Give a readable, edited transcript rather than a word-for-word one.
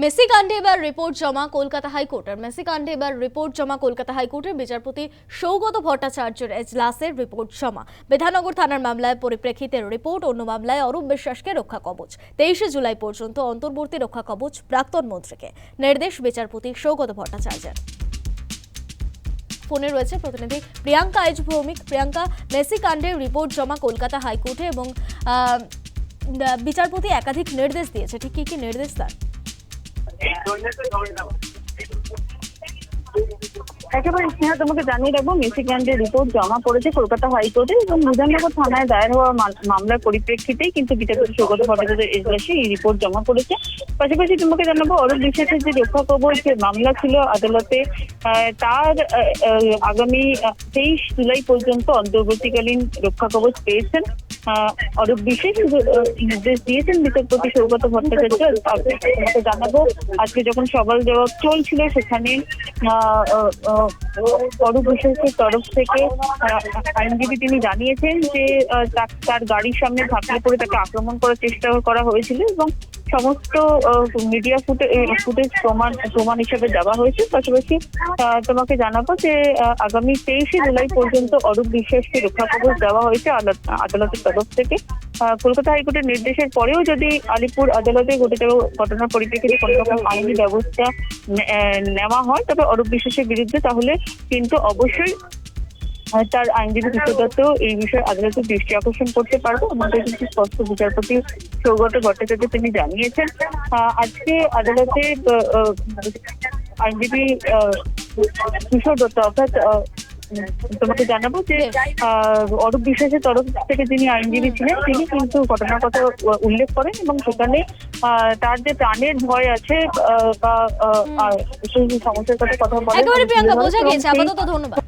Messi কাণ্ডে এবার report জমা কলকাতা হাইকোর্টের। মেসি কাণ্ডে এবার রিপোর্ট জমা কলকাতা হাইকোর্টের। বিচারপতি সৌগত ভট্টাচার্যের এজলাসের রিপোর্ট জমা। বিধাননগর থানার মামলায় পরিপ্রেক্ষিতে রিপোর্ট, অন্য মামলায় অরূপ বিশ্বাসকে রক্ষা কবচ। 23 জুলাই পর্যন্ত অন্তর্বর্তী রক্ষা কবচ প্রাক্তন মন্ত্রীকে, নির্দেশ বিচারপতি সৌগত ভট্টাচার্যের। ফোনে রয়েছে প্রতিনিধি প্রিয়াঙ্কা এজ ভৌমিক। প্রিয়াঙ্কা, মেসি কাণ্ডে রিপোর্ট জমা কলকাতা হাইকোর্টে এবং বিচারপতি একাধিক নির্দেশ দিয়েছে, ঠিক কি কি নির্দেশ তার? একেবারে স্নেহা, তোমাকে জানিয়ে রাখবো মেসি কাণ্ডের রিপোর্ট জমা পড়েছে কলকাতা হাইকোর্টে এবং বিধাননগর থানায় দায়ের হওয়া মামলার পরিপ্রেক্ষিতেই কিন্তু বিচারপতি সৌগত ভট্টাচার্যের এজলাসে এই রিপোর্ট জমা পড়েছে। পাশাপাশি তোমাকে জানাবো, অরূপ বিশ্বাসের যে রক্ষা কবচ মামলা ছিল আদালতে, তার আগামী 23 জুলাই পর্যন্ত অন্তর্বর্তীকালীন রক্ষা কবচ পেয়েছেন অরূপ বিশ্বাস। নির্দেশ দিয়েছেন বিচারপতি সৌগত ভট্টাচার্য। তোমাকে জানাবো, আজকে যখন সওয়াল জবাব চলছিল সেখানে অরূপ বিশ্বাসের তরফ থেকে আইনজীবী তিনি জানিয়েছেন যে তার গাড়ির সামনে ঝাঁপিয়ে পড়ে তাকে আক্রমণ করার চেষ্টা করা হয়েছিল এবং সমস্ত মিডিয়া ফুটেজ প্রমাণ হিসেবে দেওয়া হয়েছে। পাশাপাশি তোমাকে জানাবো যে আগামী 23 জুলাই পর্যন্ত অরূপ বিশ্বাসকে রক্ষা কবচ দেওয়া হয়েছে আদালতের তরফ থেকে। কলকাতা হাইকোর্টের নির্দেশের পরেও যদি আলিপুর আদালতে ঘটে যাওয়া ঘটনার পরিপ্রেক্ষিতে কোনো রকম আইনি ব্যবস্থা নেওয়া হয় তবে অরূপ বিশ্বাসের বিরুদ্ধে, তাহলে কিন্তু অবশ্যই তার আইনজীবী কৃষ্ণদত্ত এই বিষয়ে আদালতের দৃষ্টি আকর্ষণ করতে পারবে, আমাদের কিন্তু স্পষ্ট বিচারপতি সৌগত ভট্টাচার্য তিনি জানিয়েছেন। আজকে আদালতে আইনজীবী কিশোর দত্ত, অর্থাৎ তোমাকে জানাবো যে অরূপ বিশ্বাসের তরফ থেকে যিনি আইনজীবী ছিলেন তিনি কিন্তু ঘটনার কথা উল্লেখ করেন এবং সেখানে তার যে প্রাণের ভয় আছে বা সেই সমস্যার কথা বলেন। একেবারে প্রিয়াঙ্কা, বোঝা গিয়েছে। আপাতত ধন্যবাদ।